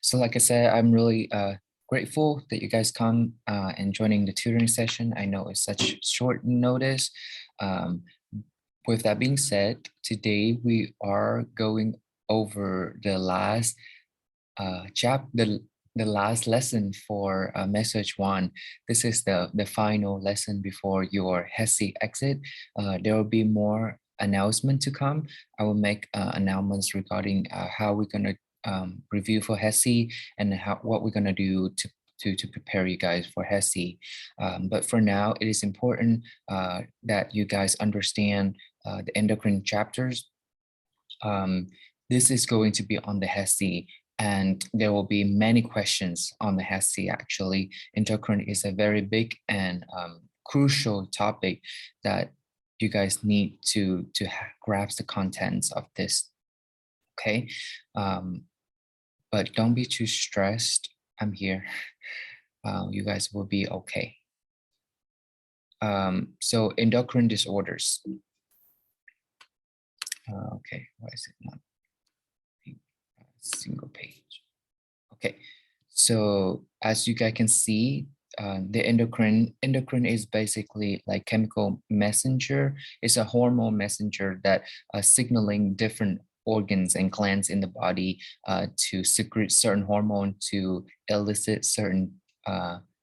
So like I said, I'm really grateful that you guys come and joining the tutoring session. I know it's such short notice. Um, with that being said, today we are going over the last the last lesson for message one. This is the final lesson before your HESI exit. There will be more announcement to come. I will make announcements regarding how we're going to review for HESI and what we're going to do to prepare you guys for HESI. But for now, it is important that you guys understand the endocrine chapters. This is going to be on the HESI, and there will be many questions on the HESI. Actually, endocrine is a very big and crucial topic that you guys need to grasp the contents of this. Okay, but don't be too stressed. I'm here. You guys will be okay. So endocrine disorders. Okay, why is it not single page? Okay, so as you guys can see, the endocrine is basically like chemical messenger. It's a hormone messenger that signaling different organs and glands in the body to secrete certain hormone to elicit certain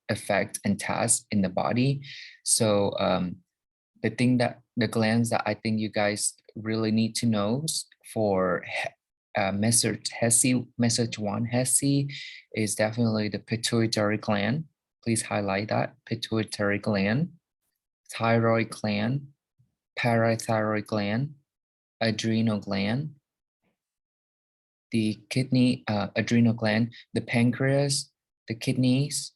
effect and tasks in the body. So the glands that I think you guys really need to know for message one HESI is definitely the pituitary gland. Please highlight that: pituitary gland, thyroid gland, parathyroid gland, adrenal gland, the kidney, adrenal gland, the pancreas, the kidneys.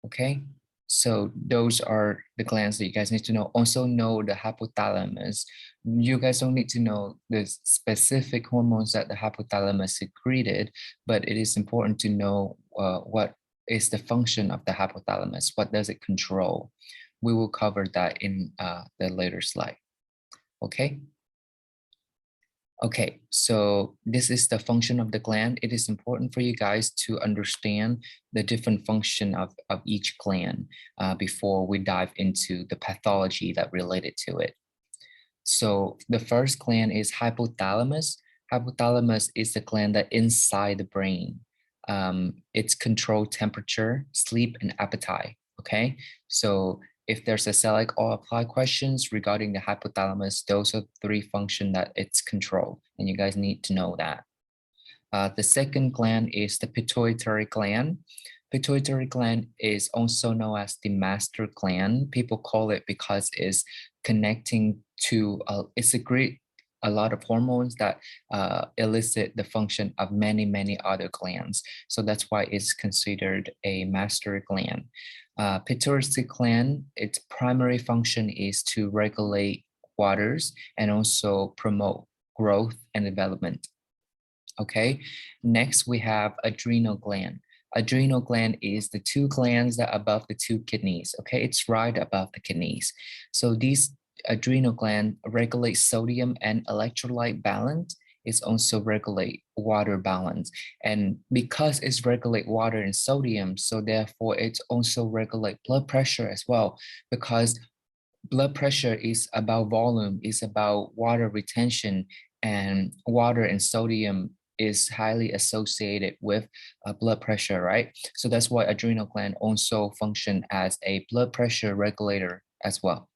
Okay, so those are the glands that you guys need to know. Also know the hypothalamus. You guys don't need to know the specific hormones that the hypothalamus secreted, but it is important to know what is the function of the hypothalamus. What does it control? We will cover that in the later slide. Okay. Okay, so this is the function of the gland. It is important for you guys to understand the different function of each gland before we dive into the pathology that related to it. So the first gland is hypothalamus. Hypothalamus is the gland that inside the brain. It's control temperature, sleep, and appetite. Okay, so if there's a select or apply questions regarding the hypothalamus, those are three functions that it's controlled, and you guys need to know that. The second gland is the pituitary gland. Pituitary gland is also known as the master gland. People call it because it's connecting to, it secretes a lot of hormones that elicit the function of many other glands. So that's why it's considered a master gland. Pituitary gland, its primary function is to regulate waters and also promote growth and development. Okay, next we have adrenal gland. Adrenal gland is the two glands that are above the two kidneys. Okay, it's right above the kidneys. So these adrenal gland regulate sodium and electrolyte balance. It's also regulate water balance. And because it's regulate water and sodium, so therefore it's also regulate blood pressure as well, because blood pressure is about volume, is about water retention, and water and sodium is highly associated with blood pressure, right? So that's why adrenal gland also function as a blood pressure regulator as well.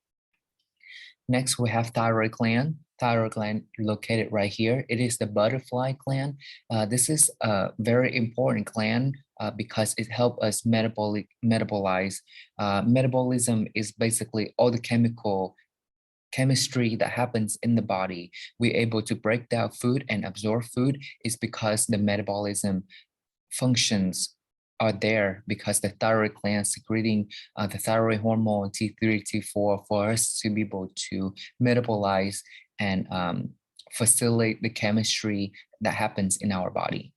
Next, we have thyroid gland. Thyroid gland located right here. It is the butterfly gland. This is a very important gland because it helps us metabolize. Metabolism is basically all the chemistry that happens in the body. We're able to break down food and absorb food is because the metabolism functions are there, because the thyroid gland secreting the thyroid hormone T3, T4 for us to be able to metabolize and facilitate the chemistry that happens in our body.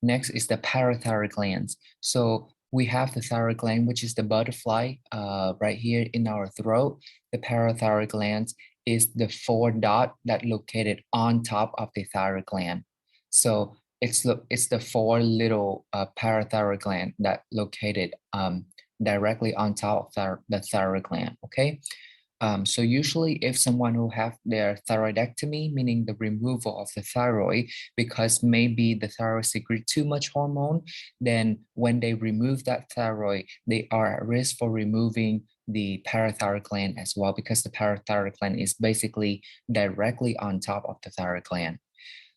Next is the parathyroid glands. So we have the thyroid gland, which is the butterfly right here in our throat. The parathyroid glands is the 4 dot that located on top of the thyroid gland. So it's the four little parathyroid gland that located directly on top of the thyroid gland. Okay. So usually if someone who have their thyroidectomy, meaning the removal of the thyroid, because maybe the thyroid secrete too much hormone, then when they remove that thyroid, they are at risk for removing the parathyroid gland as well, because the parathyroid gland is basically directly on top of the thyroid gland.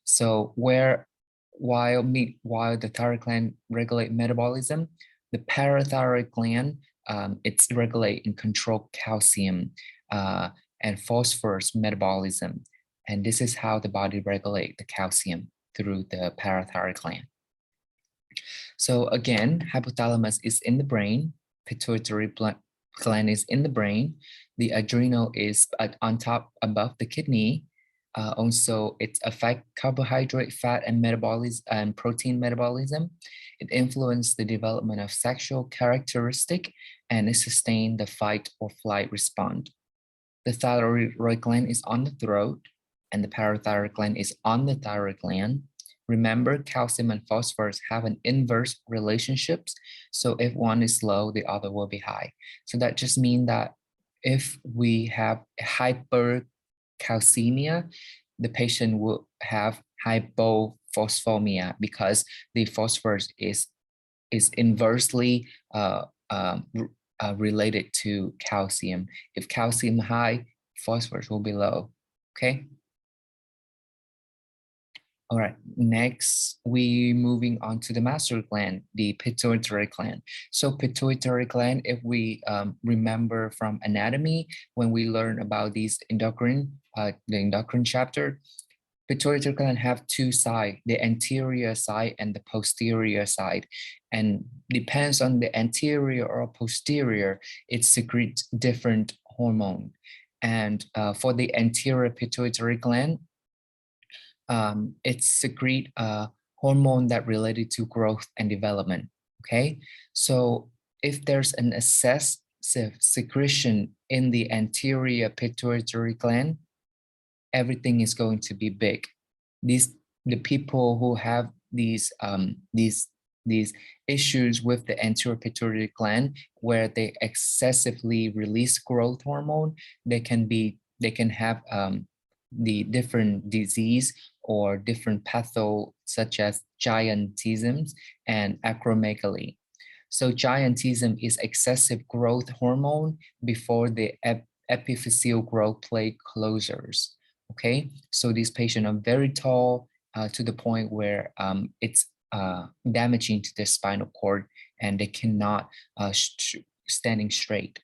So while the thyroid gland regulate metabolism, the parathyroid gland it's regulate and control calcium and phosphorus metabolism. And this is how the body regulate the calcium through the parathyroid gland. So again, hypothalamus is in the brain, pituitary gland is in the brain, the adrenal is on top above the kidney. Also, it affects carbohydrate, fat, and metabolism and protein metabolism. It influences the development of sexual characteristic, and it sustains the fight or flight response. The thyroid gland is on the throat, and the parathyroid gland is on the thyroid gland. Remember, calcium and phosphorus have an inverse relationships. So if one is low, the other will be high. So that just means that if we have hypercalcemia, the patient will have hypophosphatemia because the phosphorus is inversely related to calcium. If calcium high, phosphorus will be low. Okay. All right, next we moving on to the master gland, the pituitary gland. So pituitary gland, if we remember from anatomy, when we learn about these endocrine, the endocrine chapter, pituitary gland have two sides, the anterior side and the posterior side. And depends on the anterior or posterior, it secretes different hormone. And for the anterior pituitary gland, it secrete a hormone that related to growth and development. Okay, so if there's an excessive secretion in the anterior pituitary gland, everything is going to be big. The people who have these issues with the anterior pituitary gland, where they excessively release growth hormone, they can have the different disease or different patho such as giantism and acromegaly. So giantism is excessive growth hormone before the epiphyseal growth plate closures. Okay, so these patients are very tall to the point where it's damaging to the spinal cord and they cannot standing straight.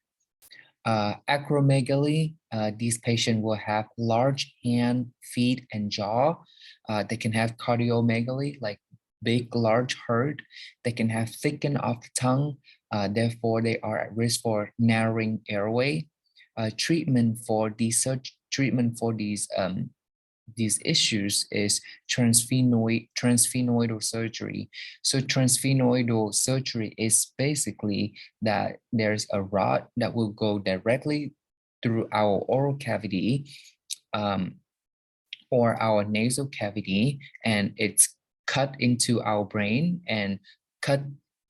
Acromegaly, these patients will have large hand, feet, and jaw. They can have cardiomegaly, like big, large heart. They can have thickening of the tongue. Therefore, they are at risk for narrowing airway. Treatment for these issues is transsphenoidal surgery. So transsphenoidal surgery is basically that there's a rod that will go directly through our oral cavity or our nasal cavity, and it's cut into our brain and cut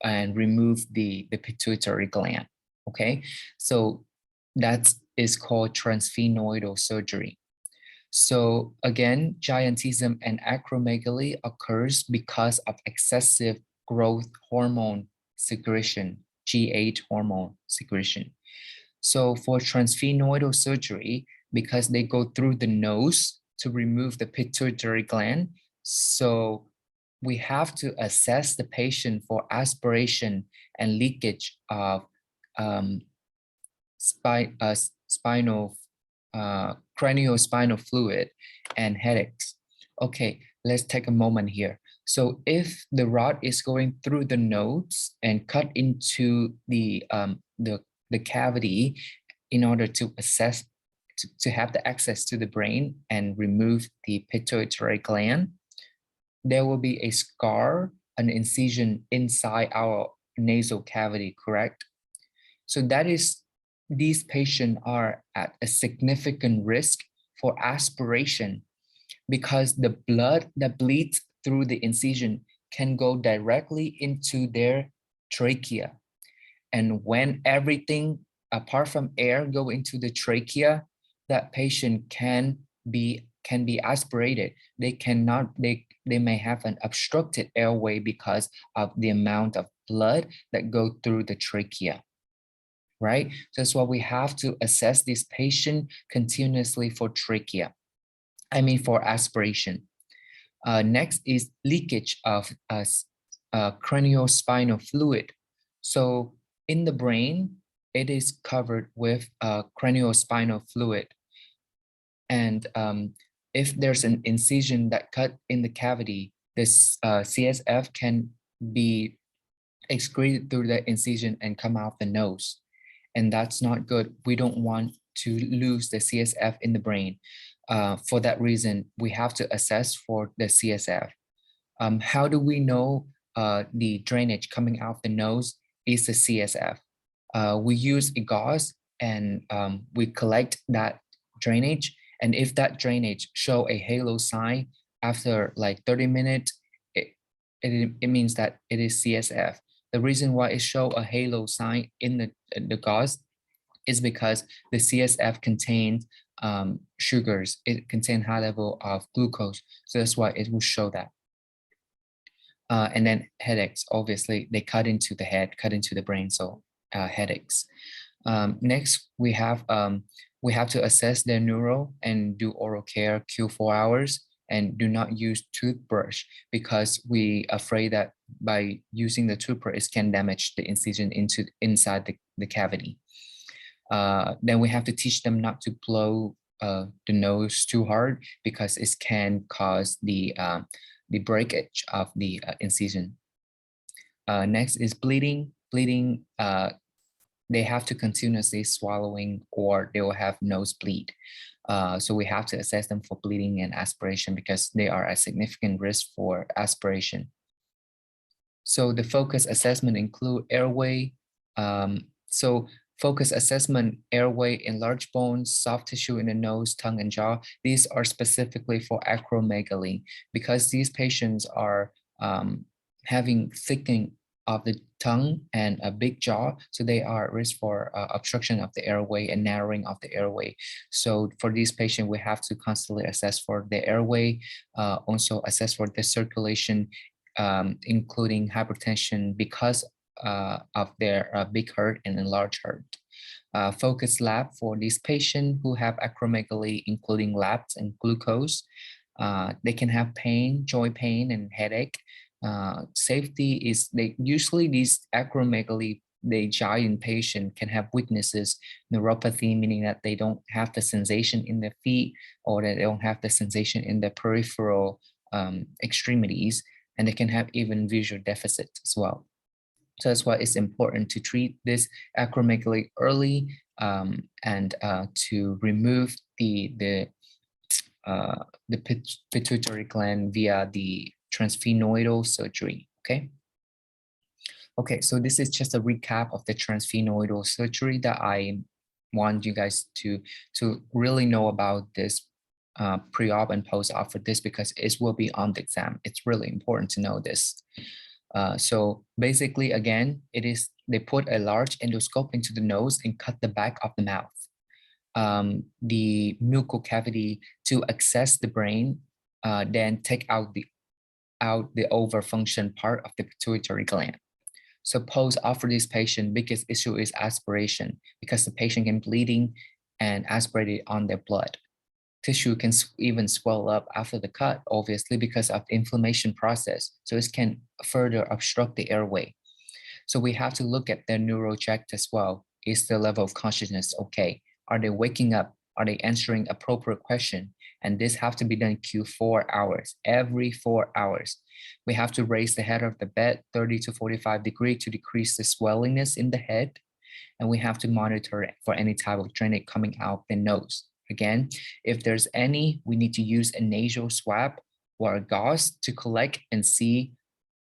and remove the pituitary gland. Okay, so that is called transsphenoidal surgery. So again, giantism and acromegaly occurs because of excessive growth hormone secretion, G8 hormone secretion. So for transsphenoidal surgery, because they go through the nose to remove the pituitary gland, so we have to assess the patient for aspiration and leakage of craniospinal fluid and headaches. Okay, let's take a moment here. So if the rod is going through the nose and cut into the cavity in order to assess, to have the access to the brain and remove the pituitary gland, there will be a scar, an incision inside our nasal cavity, correct? So that is, these patients are at a significant risk for aspiration because the blood that bleeds through the incision can go directly into their trachea. And when everything apart from air go into the trachea, that patient can be aspirated. They may have an obstructed airway because of the amount of blood that go through the trachea, right? So that's why we have to assess this patient continuously for trachea. For aspiration. Next is leakage of craniospinal fluid. So in the brain, it is covered with craniospinal fluid. And if there's an incision that cut in the cavity, this CSF can be excreted through the incision and come out the nose. And that's not good. We don't want to lose the CSF in the brain. For that reason, we have to assess for the CSF. How do we know the drainage coming out the nose is the CSF? We use a gauze and we collect that drainage. And if that drainage show a halo sign after like 30 minutes, it means that it is CSF. The reason why it show a halo sign in the gauze is because the CSF contains sugars. It contains high level of glucose. So that's why it will show that. And then headaches, obviously, they cut into the head, cut into the brain, so headaches. Next, we have to assess their neuro and do oral care Q4 hours and do not use toothbrush because we afraid that by using the toothbrush, it can damage the incision inside the cavity. Then we have to teach them not to blow the nose too hard because it can cause the breakage of the incision. Next is bleeding. Bleeding, they have to continuously swallowing or they will have nosebleed. So we have to assess them for bleeding and aspiration because they are at significant risk for aspiration. So the focus assessment include airway. So focus assessment, airway, enlarged bones, soft tissue in the nose, tongue, and jaw. These are specifically for acromegaly because these patients are having thickening of the tongue and a big jaw. So they are at risk for obstruction of the airway and narrowing of the airway. So for these patients, we have to constantly assess for the airway, also assess for the circulation, including hypertension because of their big heart and enlarged heart. Focus lab for these patients who have acromegaly, including labs and glucose. They can have pain, joint pain, and headache. Safety is usually these acromegaly, the giant patient can have weaknesses, neuropathy, meaning that they don't have the sensation in the feet or that they don't have the sensation in the peripheral extremities, and they can have even visual deficit as well. So that's why it's important to treat this acromegaly early and to remove the pituitary gland via the transsphenoidal surgery. Okay, so this is just a recap of the transsphenoidal surgery that I want you guys to really know about this pre-op and post-op for this because it will be on the exam. It's really important to know this. So basically, again, they put a large endoscope into the nose and cut the back of the mouth, the mucal cavity to access the brain, then take out the overfunction part of the pituitary gland. So post-op for this patient, biggest issue is aspiration because the patient can bleeding and aspirated on their blood. Tissue can even swell up after the cut, obviously, because of the inflammation process. So it can further obstruct the airway. So we have to look at their neuro check as well. Is their level of consciousness okay? Are they waking up? Are they answering appropriate question? And this have to be done Q4 hours, every 4 hours. We have to raise the head of the bed 30 to 45 degrees to decrease the swellingness in the head. And we have to monitor for any type of drainage coming out the nose. Again, if there's any, we need to use a nasal swab or a gauze to collect and see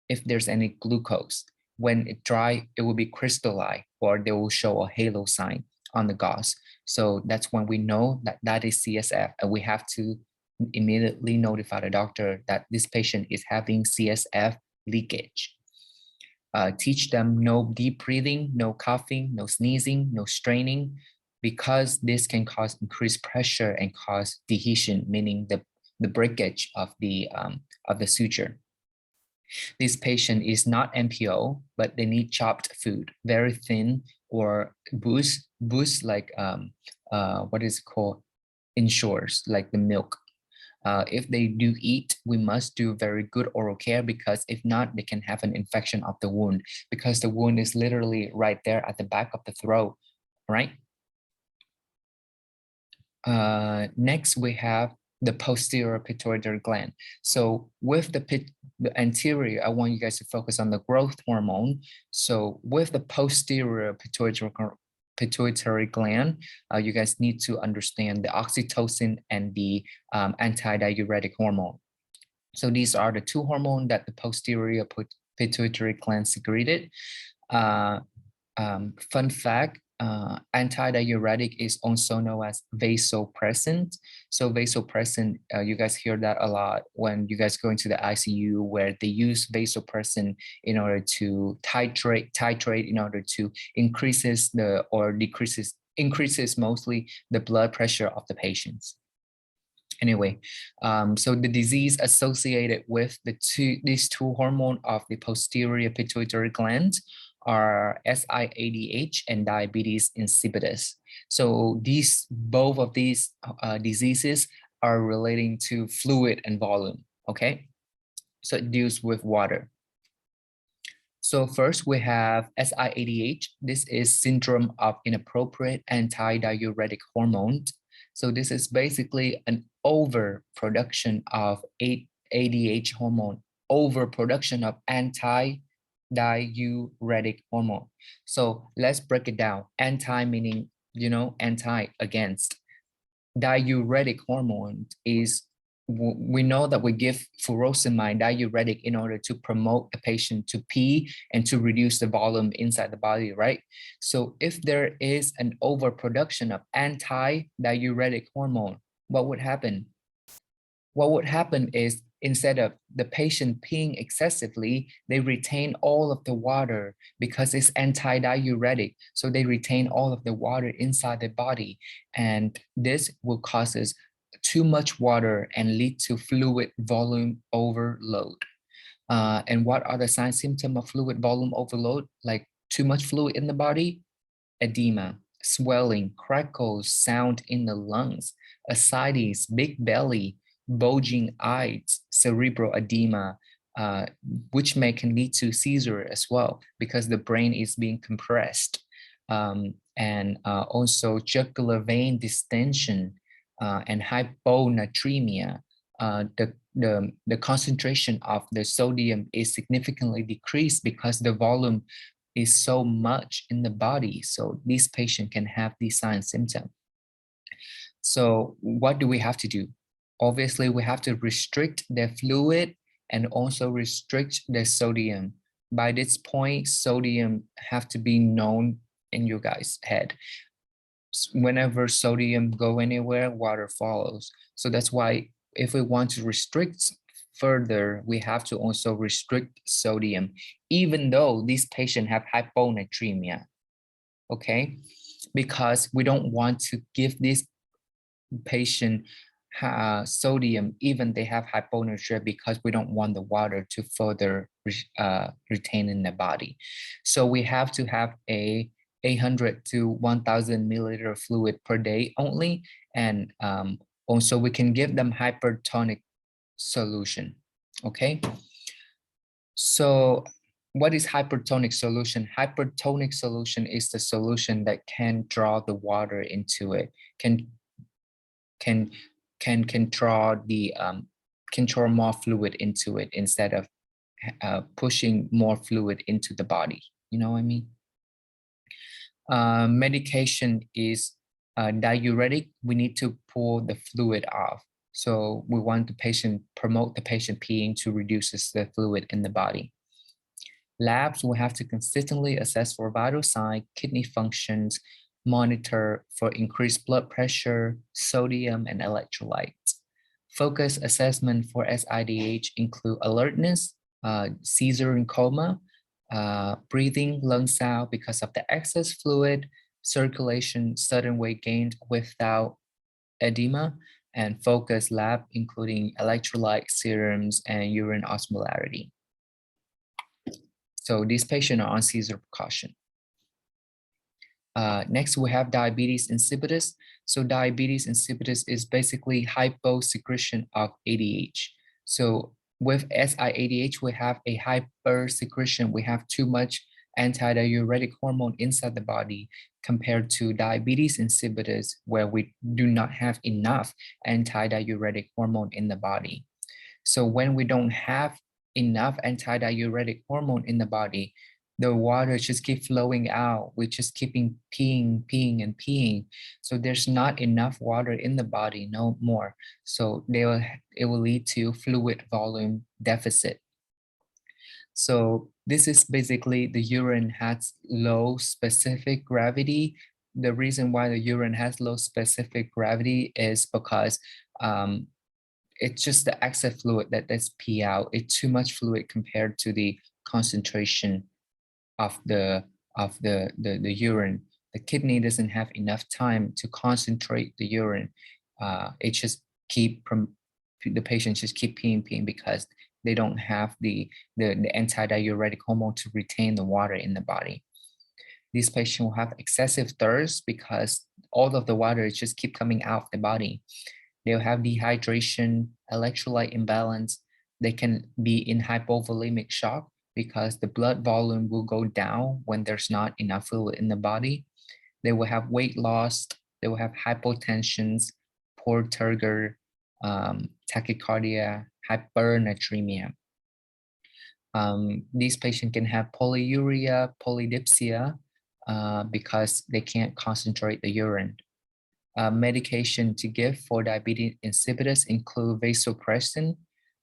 if there's any glucose. When it dry, it will be crystallized or they will show a halo sign on the gauze. So that's when we know that that is CSF and we have to immediately notify the doctor that this patient is having CSF leakage. Teach them no deep breathing, no coughing, no sneezing, no straining, because this can cause increased pressure and cause dehiscence, meaning the breakage of the suture. This patient is not MPO, but they need chopped food, very thin or boost like what is it called? Ensures like the milk. If they do eat, we must do very good oral care, because if not, they can have an infection of the wound, because the wound is literally right there at the back of the throat, right? Next, we have the posterior pituitary gland. So with the anterior, I want you guys to focus on the growth hormone. So with the posterior pituitary gland, you guys need to understand the oxytocin and the antidiuretic hormone. So these are the two hormones that the posterior pituitary gland secreted. Fun fact, antidiuretic is also known as vasopressin. So vasopressin, you guys hear that a lot when you guys go into the ICU, where they use vasopressin in order to titrate in order to increases increases mostly the blood pressure of the patients. Anyway, so the disease associated with these two hormones of the posterior pituitary gland are SIADH and diabetes insipidus. So both of these diseases are relating to fluid and volume, okay? So it deals with water. So first we have SIADH. This is syndrome of inappropriate antidiuretic hormone. So this is basically an overproduction of ADH hormone, overproduction of antidiuretic hormone. So let's break it down. Anti meaning, anti, against. Diuretic hormone is, we know that we give furosemide diuretic in order to promote the patient to pee and to reduce the volume inside the body, right? So if there is an overproduction of anti-diuretic hormone, what would happen? What would happen is, instead of the patient peeing excessively, they retain all of the water because it's anti-diuretic. So they retain all of the water inside the body. And this will cause too much water and lead to fluid volume overload. And what are the signs, symptoms of fluid volume overload? Like too much fluid in the body, edema, swelling, crackles, sound in the lungs, ascites, big belly, bulging eyes, cerebral edema, which can lead to seizure as well, because the brain is being compressed. And also jugular vein distension and hyponatremia. The concentration of the sodium is significantly decreased because the volume is so much in the body. So this patient can have these signs and symptoms. So what do we have to do? Obviously, we have to restrict the fluid and also restrict the sodium. By this point, sodium have to be known in your guys' head. Whenever sodium go anywhere, water follows. So that's why if we want to restrict further, we have to also restrict sodium, even though these patients have hyponatremia, okay? Because we don't want to give this patient sodium, even they have hyponatremia, because we don't want the water to further retain in the body. So we have to have a 800 to 1000 milliliter fluid per day only. And also we can give them hypertonic solution, okay? So what is hypertonic solution? Hypertonic solution is the solution that can draw the water into it, can draw the can draw more fluid into it instead of pushing more fluid into the body. You know what I mean? Medication is diuretic. We need to pull the fluid off. So we want the patient, promote the patient peeing to reduce the fluid in the body. Labs will have to consistently assess for vital signs, kidney functions, monitor for increased blood pressure, sodium, and electrolytes. Focus assessment for SIADH include alertness, seizure and coma, breathing, lung sound because of the excess fluid, circulation, sudden weight gain without edema, and focus lab, including electrolyte, serums, and urine osmolarity. So these patients are on seizure precaution. Next, we have diabetes insipidus. So diabetes insipidus is basically hyposecretion of ADH. So with SIADH, we have a hypersecretion. We have too much antidiuretic hormone inside the body compared to diabetes insipidus, where we do not have enough antidiuretic hormone in the body. So when we don't have enough antidiuretic hormone in the body, the water just keep flowing out. We just keeping peeing, and peeing. So there's not enough water in the body, no more. So it will lead to fluid volume deficit. So this is basically the urine has low specific gravity. The reason why the urine has low specific gravity is because it's just the excess fluid that's pee out. It's too much fluid compared to the concentration of the urine. The kidney doesn't have enough time to concentrate the urine. It just the patient just keep peeing because they don't have the antidiuretic hormone to retain the water in the body. These patients will have excessive thirst because all of the water just keep coming out of the body. They'll have dehydration, electrolyte imbalance. They can be in hypovolemic shock because the blood volume will go down when there's not enough fluid in the body. They will have weight loss. They will have hypotensions, poor turgor, tachycardia, hypernatremia. These patients can have polyuria, polydipsia, because they can't concentrate the urine. Medication to give for diabetes insipidus include vasopressin.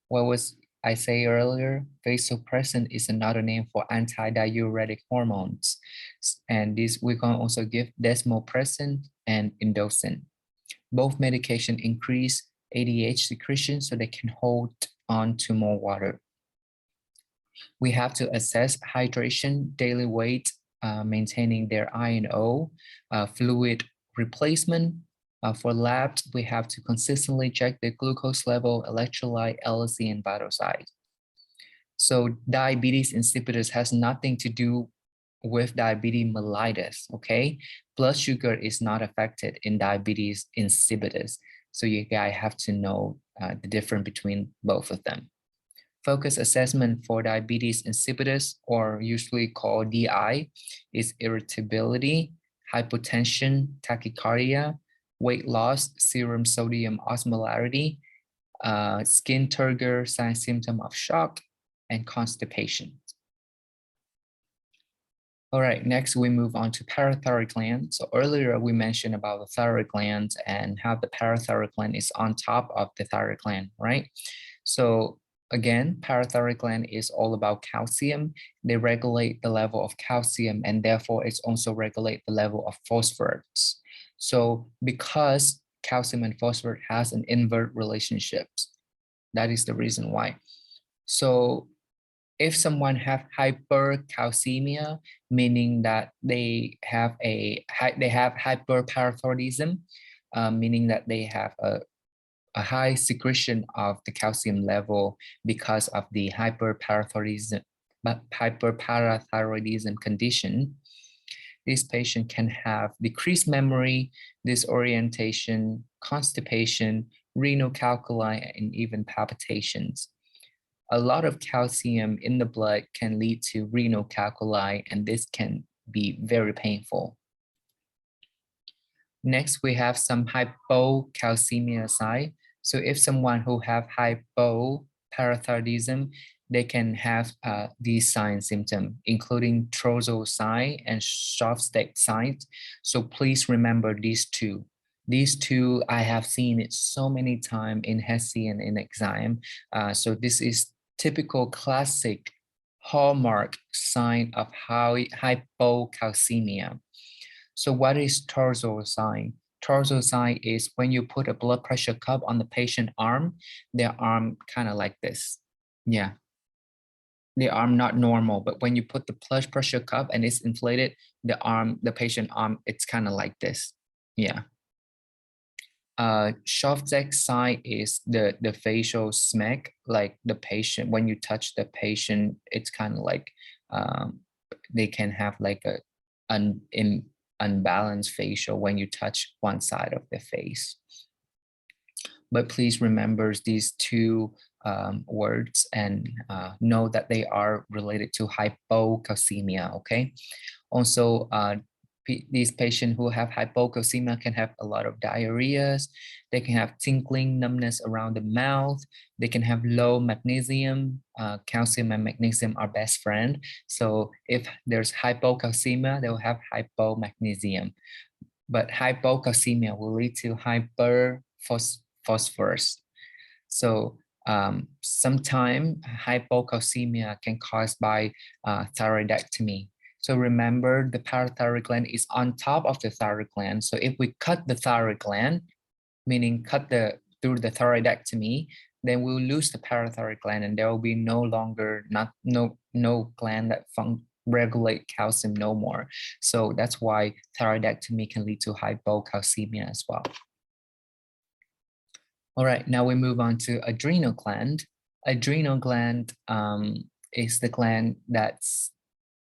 What was I say earlier? Vasopressin is another name for antidiuretic hormones. And this we can also give desmopressin and indocin. Both medication increase ADH secretion so they can hold on to more water. We have to assess hydration, daily weight, maintaining their I&O, fluid replacement. For labs, we have to consistently check the glucose level, electrolyte, LC, and vital signs. So diabetes insipidus has nothing to do with diabetes mellitus, okay? Blood sugar is not affected in diabetes insipidus. So you guys have to know the difference between both of them. Focus assessment for diabetes insipidus, or usually called DI, is irritability, hypotension, tachycardia, weight loss, serum sodium osmolarity, skin turgor, sign symptom of shock, and constipation. All right, next we move on to parathyroid gland. So earlier we mentioned about the thyroid gland and how the parathyroid gland is on top of the thyroid gland, right? So again, parathyroid gland is all about calcium. They regulate the level of calcium, and therefore it's also regulate the level of phosphorus. So because calcium and phosphorus has an invert relationship, that is the reason why. So if someone have hypercalcemia, meaning that they have hyperparathyroidism, meaning that they have a high secretion of the calcium level because of the hyperparathyroidism condition. This patient can have decreased memory, disorientation, constipation, renal calculi, and even palpitations. A lot of calcium in the blood can lead to renal calculi, and this can be very painful. Next, we have some hypocalcemia side. So if someone who have hypoparathyroidism, they can have these sign symptoms, including Trozo sign and Shostak signs. So please remember these two. These two, I have seen it so many times in HESI and in exam. So this is typical classic hallmark sign of hypocalcemia. So what is Trozo sign? Torso sign is when you put a blood pressure cuff on the patient arm, their arm kind of like this. Yeah. The arm not normal, but when you put the blood pressure cuff and it's inflated, the patient arm, it's kind of like this. Yeah. Shovzek sign is the facial smack, like the patient, when you touch the patient, it's kind of like they can have like a unbalanced facial when you touch one side of the face. But please remember these two words and know that they are related to hypocalcemia, okay? Also, these patients who have hypocalcemia can have a lot of diarrheas. They can have tingling, numbness around the mouth. They can have low magnesium. Calcium and magnesium are best friend. So if there's hypocalcemia, they'll have hypomagnesium. But hypocalcemia will lead to hyperphosphorus. So sometimes hypocalcemia can caused by thyroidectomy. So remember, the parathyroid gland is on top of the thyroid gland. So if we cut the thyroid gland, meaning cut through the thyroidectomy, then we'll lose the parathyroid gland, and there will be no gland that regulate calcium no more. So that's why thyroidectomy can lead to hypocalcemia as well. All right, now we move on to adrenal gland. Adrenal gland is the gland that's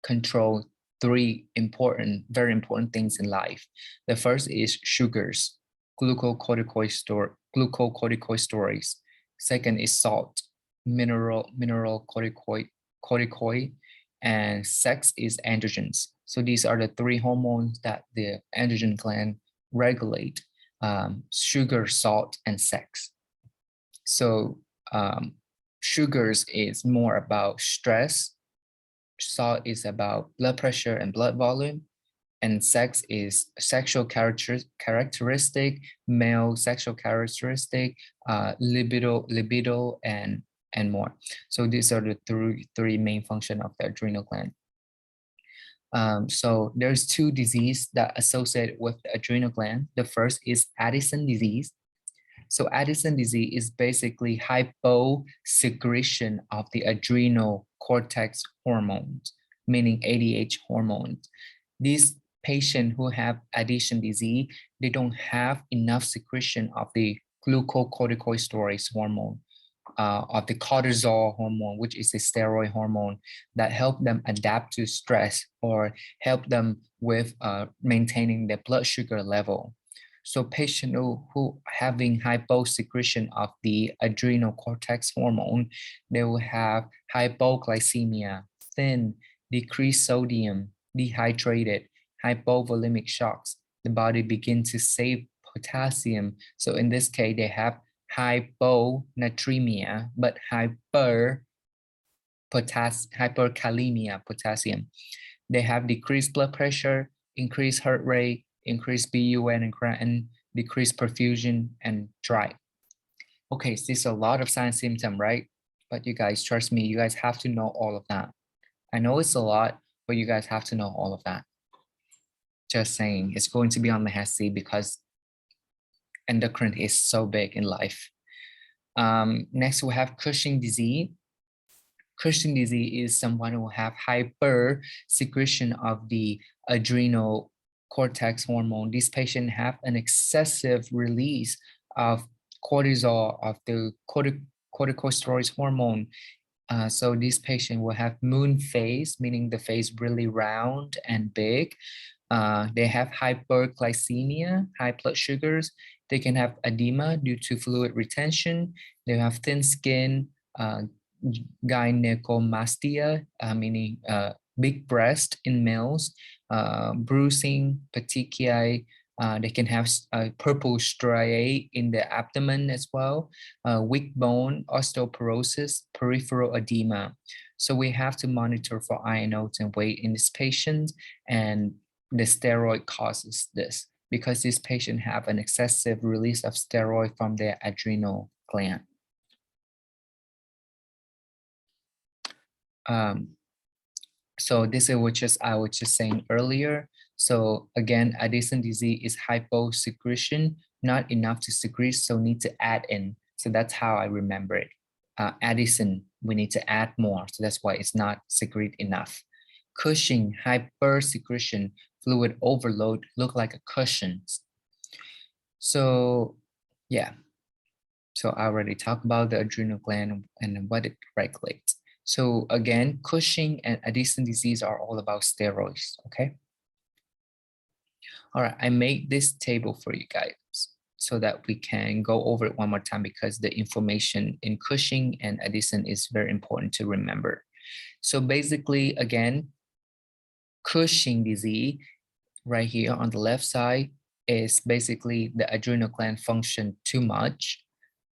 control three very important things in life. The first is sugars, glucocorticosteroids. Second is salt, mineral corticoid, and sex is androgens. So these are the three hormones that the androgen gland regulate: sugar, salt, and sex. So sugars is more about stress. Salt is about blood pressure and blood volume, and sex is sexual characteristic, male sexual characteristic, libido, and more. So these are the three main functions of the adrenal gland. So there's two diseases that associate with the adrenal gland. The first is Addison disease. So Addison disease is basically hyposecretion of the adrenal cortex hormones, meaning ADH hormones. These patients who have Addison disease, they don't have enough secretion of the glucocorticosteroids hormone, of the cortisol hormone, which is a steroid hormone that help them adapt to stress or help them with maintaining their blood sugar level. So patients who having hyposecretion of the adrenal cortex hormone, they will have hypoglycemia, thin, decreased sodium, dehydrated, hypovolemic shocks. The body begins to save potassium. So in this case, they have hyponatremia, but hyperkalemia, potassium. They have decreased blood pressure, increased heart rate, increased BUN and creatinine, decreased perfusion, and dry. Okay, so there's a lot of sign symptom, right? But you guys, trust me, you guys have to know all of that. I know it's a lot, but you guys have to know all of that. Just saying, it's going to be on the HESI because endocrine is so big in life. Next, we have Cushing disease. Cushing disease is someone who have hyper secretion of the adrenal cortex hormone. These patients have an excessive release of cortisol, of the corticosteroids hormone. So this patient will have moon face, meaning the face really round and big. They have hyperglycemia, high blood sugars. They can have edema due to fluid retention. They have thin skin, gynecomastia, meaning big breast in males, bruising, petechiae. They can have purple striae in the abdomen as well, weak bone, osteoporosis, peripheral edema. So we have to monitor for iron nodes and weight in this patient, and the steroid causes this because this patient have an excessive release of steroid from their adrenal gland. So this is what I was just saying earlier. So again, Addison disease is hyposecretion, not enough to secrete, so need to add in. So that's how I remember it. Addison, we need to add more, so that's why it's not secrete enough. Cushing, hypersecretion, fluid overload, look like a cushion. So yeah, so I already talked about the adrenal gland and what it regulates. So again, Cushing and Addison disease are all about steroids, okay? All right, I made this table for you guys so that we can go over it one more time because the information in Cushing and Addison is very important to remember. So basically, again, Cushing disease right here on the left side is basically the adrenal gland function too much.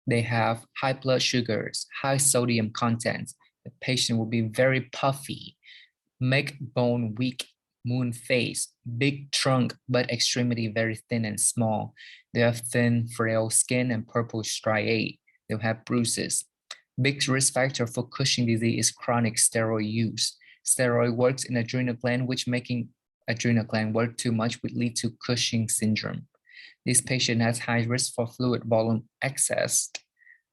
They have high blood sugars, high sodium content. The patient will be very puffy, make bone weak, moon face, big trunk, but extremity very thin and small. They have thin, frail skin and purple striae. They'll have bruises. Big risk factor for Cushing disease is chronic steroid use. Steroid works in adrenal gland, which making adrenal gland work too much would lead to Cushing syndrome. This patient has high risk for fluid volume excess.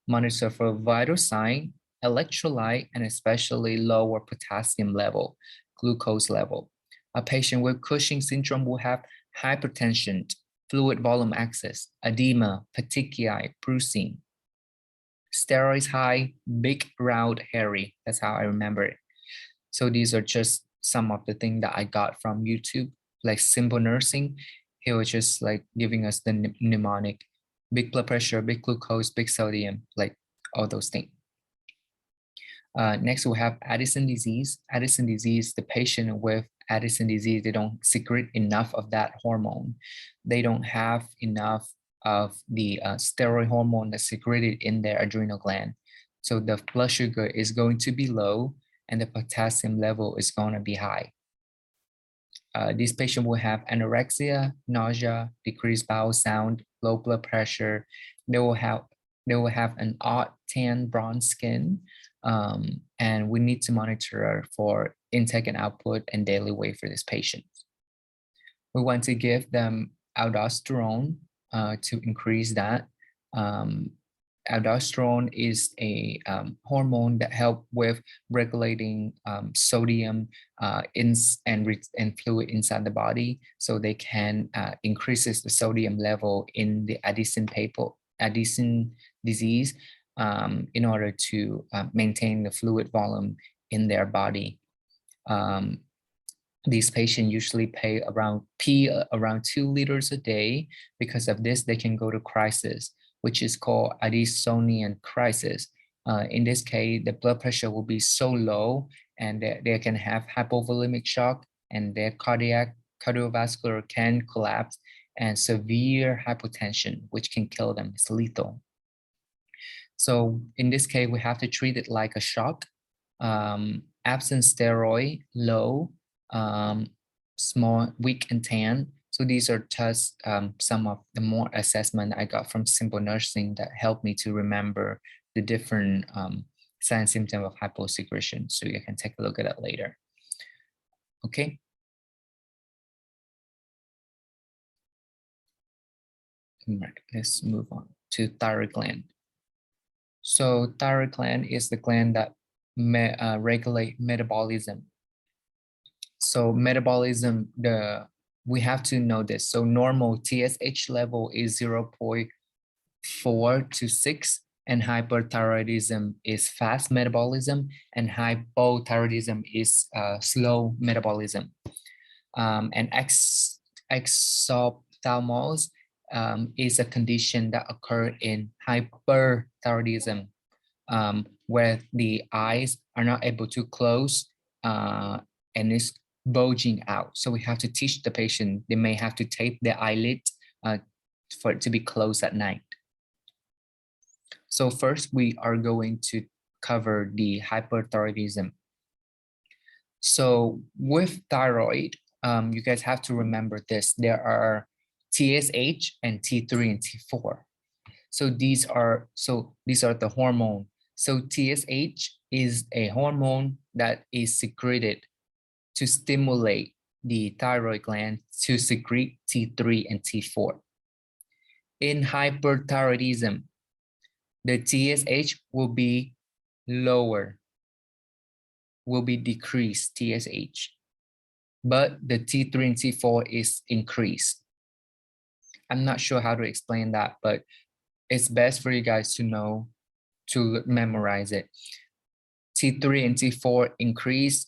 Monitor for vital sign, electrolyte, and especially lower potassium level, glucose level. A patient with Cushing syndrome will have hypertension, fluid volume excess, edema, petechiae, bruising. Steroids high, big, round, hairy. That's how I remember it. So these are just some of the things that I got from YouTube, like simple nursing. He was just like giving us the mnemonic, big blood pressure, big glucose, big sodium, like all those things. Next, we have Addison disease. Addison disease, the patient with Addison disease, they don't secrete enough of that hormone. They don't have enough of the steroid hormone that's secreted in their adrenal gland. So the blood sugar is going to be low and the potassium level is going to be high. This patient will have anorexia, nausea, decreased bowel sound, low blood pressure. They will have an odd tan brown skin, and we need to monitor for intake and output and daily weight for this patient. We want to give them aldosterone to increase that. Aldosterone is a hormone that helps with regulating sodium and fluid inside the body, so they can increases the sodium level in the Addison disease in order to maintain the fluid volume in their body. These patients usually pee around 2 liters a day. Because of this, they can go to crisis, which is called Addisonian crisis. In this case, the blood pressure will be so low and they can have hypovolemic shock and their cardiovascular can collapse and severe hypotension, which can kill them. It's lethal. So in this case, we have to treat it like a shock. Absent steroid, low, small, weak, and tan. So these are just some of the more assessment I got from simple nursing that helped me to remember the different signs and symptoms of hyposecretion. So you can take a look at that later. Okay. All right, let's move on to thyroid gland. So thyroid gland is the gland that regulate metabolism. So metabolism, we have to know this. So normal TSH level is 0.4 to 6, and hyperthyroidism is fast metabolism, and hypothyroidism is slow metabolism. And exophthalmos is a condition that occurs in hyperthyroidism, where the eyes are not able to close and it's bulging out. So we have to teach the patient, they may have to tape their eyelid for it to be closed at night. So first we are going to cover the hyperthyroidism. So with thyroid, you guys have to remember this. There are TSH and T3 and T4. So these are the hormone. So TSH is a hormone that is secreted to stimulate the thyroid gland to secrete T3 and T4. In hyperthyroidism, the TSH will be lower, will be decreased TSH, but the T3 and T4 is increased. I'm not sure how to explain that, but it's best for you guys to know, to memorize it. T3 and T4 increase,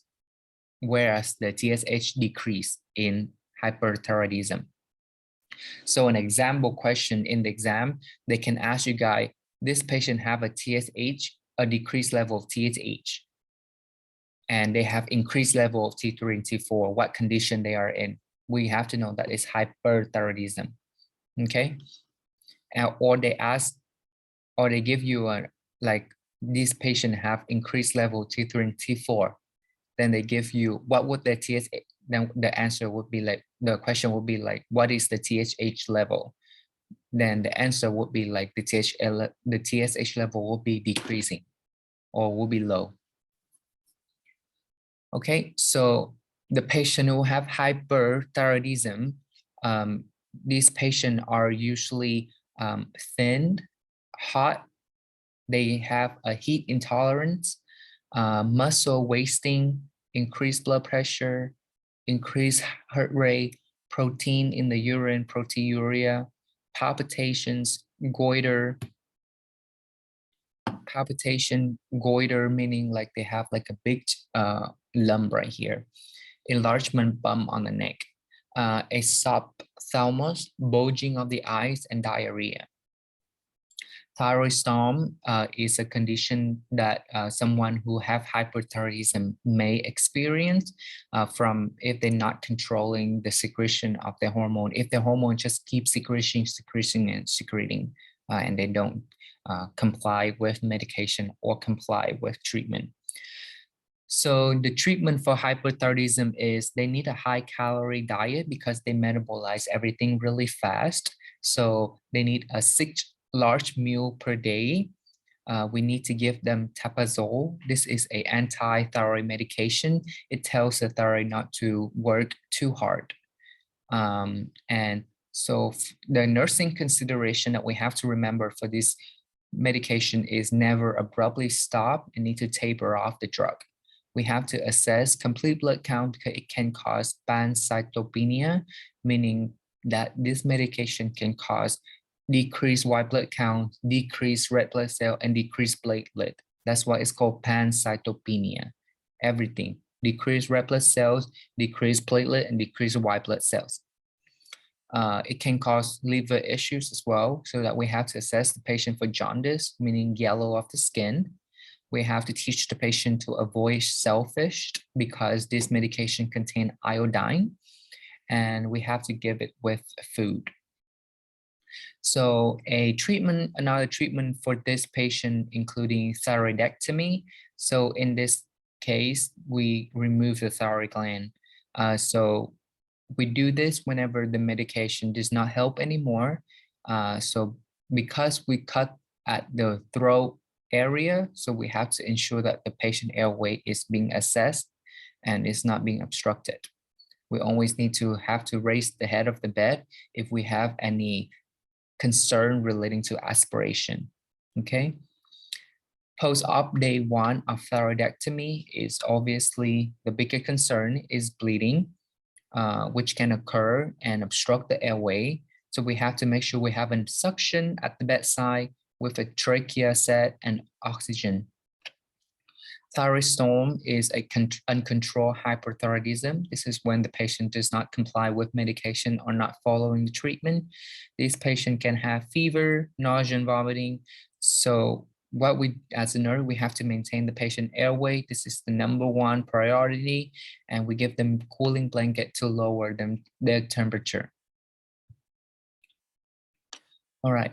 whereas the TSH decrease in hyperthyroidism. So an example question in the exam, they can ask you guys, this patient have a TSH, a decreased level of TSH, and they have increased level of T3 and T4, what condition they are in. We have to know that it's hyperthyroidism, okay? Or they ask, or they give you a, like, this patient have increased level T3 and T4, then they give you, what would the TSH, then the answer would be like, the question would be like, what is the TSH level? Then the answer would be like the TSH level will be decreasing or will be low. Okay, so the patient who have hyperthyroidism, these patients are usually thin, hot, they have a heat intolerance, muscle wasting, increased blood pressure, increased heart rate, protein in the urine, proteinuria, palpitations, goiter, meaning like they have like a big lump right here, enlargement bump on the neck, a subophthalmos, bulging of the eyes, and diarrhea. Thyroid storm is a condition that someone who have hyperthyroidism may experience from if they're not controlling the secretion of the hormone. If the hormone just keeps secreting, and they don't comply with medication or comply with treatment. So the treatment for hyperthyroidism is they need a high calorie diet because they metabolize everything really fast. So they need a 6 large meal per day. We need to give them tapazole. This is an anti-thyroid medication. It tells the thyroid not to work too hard. And so the nursing consideration that we have to remember for this medication is never abruptly stop and need to taper off the drug. We have to assess complete blood count because it can cause pancytopenia, meaning that this medication can cause decreased white blood count, decreased red blood cell, and decreased platelet. That's why it's called pancytopenia. Everything, decreased red blood cells, decreased platelet, and decreased white blood cells. It can cause liver issues as well, so that we have to assess the patient for jaundice, meaning yellow of the skin. We have to teach the patient to avoid shellfish because this medication contains iodine, and we have to give it with food. So another treatment for this patient, including thyroidectomy. So in this case, we remove the thyroid gland. So we do this whenever the medication does not help anymore. So because we cut at the throat area, so we have to ensure that the patient airway is being assessed and is not being obstructed. We always need to raise the head of the bed if we have any concern relating to aspiration, okay? Post-op day 1 of thyroidectomy is obviously the bigger concern is bleeding, which can occur and obstruct the airway. So we have to make sure we have a suction at the bedside with a trachea set and oxygen. Thyroid storm is a uncontrolled hyperthyroidism. This is when the patient does not comply with medication or not following the treatment. This patient can have fever, nausea, and vomiting. So what we, as a nurse, we have to maintain the patient airway. This is the #1 priority, and we give them cooling blanket to lower their temperature. All right.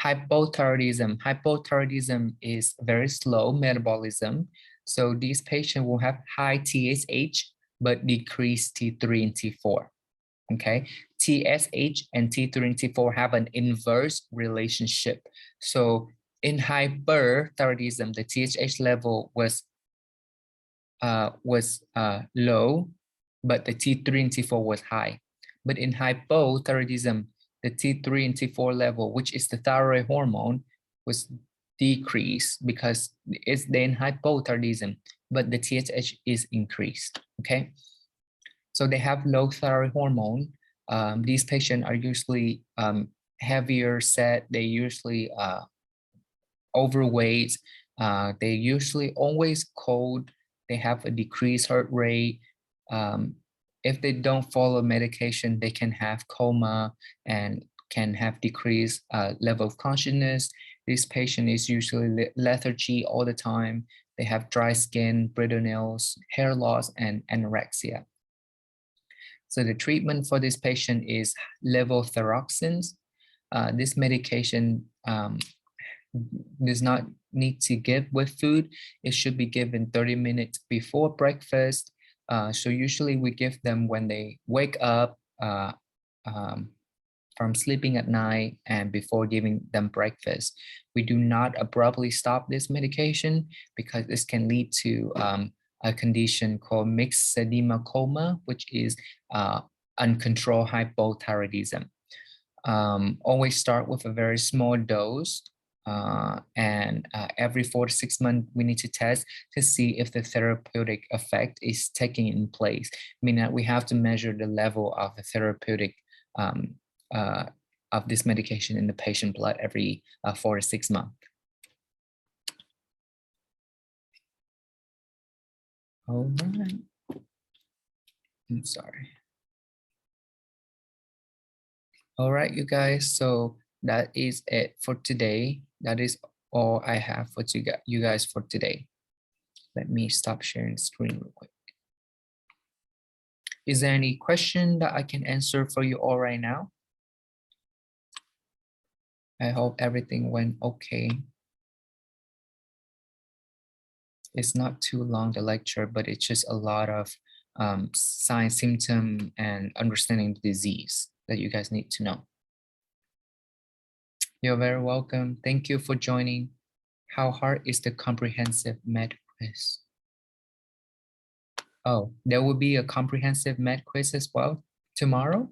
Hypothyroidism. Hypothyroidism is very slow metabolism. So these patients will have high TSH, but decreased T3 and T4. Okay, TSH and T3 and T4 have an inverse relationship. So in hyperthyroidism, the TSH level was low, but the T3 and T4 was high. But in hypothyroidism, the T3 and T4 level, which is the thyroid hormone, was decreased because it's in hypothyroidism, but the TSH is increased, okay? So they have low thyroid hormone. These patients are usually heavier set. They usually overweight. They usually always cold. They have a decreased heart rate. If they don't follow medication, they can have coma and can have decreased level of consciousness. This patient is usually lethargy all the time. They have dry skin, brittle nails, hair loss, and anorexia. So the treatment for this patient is levothyroxine. This medication does not need to give with food. It should be given 30 minutes before breakfast. So usually we give them when they wake up from sleeping at night and before giving them breakfast. We do not abruptly stop this medication because this can lead to a condition called mixed edema coma, which is uncontrolled hypothyroidism. Always start with a very small dose. And every 4 to 6 months, we need to test to see if the therapeutic effect is taking in place. Meaning that we have to measure the level of the therapeutic of this medication in the patient blood every 4 to 6 months. All right. I'm sorry. All right, you guys. So that is it for today. That is all I have for you guys for today. Let me stop sharing the screen real quick. Is there any question that I can answer for you all right now? I hope everything went okay. It's not too long, the lecture, but it's just a lot of signs, symptom, and understanding the disease that you guys need to know. You're very welcome. Thank you for joining. How hard is the comprehensive med quiz? Oh, there will be a comprehensive med quiz as well tomorrow?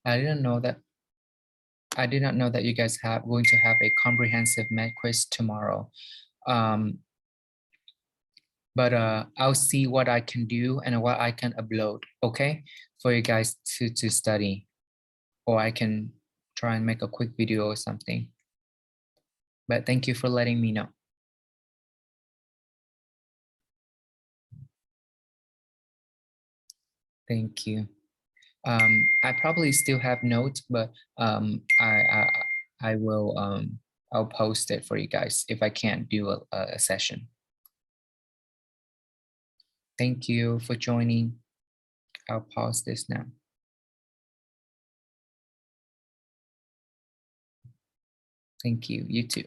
I didn't know that. I did not know that you guys are going to have a comprehensive med quiz tomorrow. But I'll see what I can do and what I can upload, okay, for you guys to study. Or I can try and make a quick video or something. But thank you for letting me know. Thank you. I probably still have notes, but I will I'll post it for you guys if I can't do a session. Thank you for joining. I'll pause this now. Thank you. You too.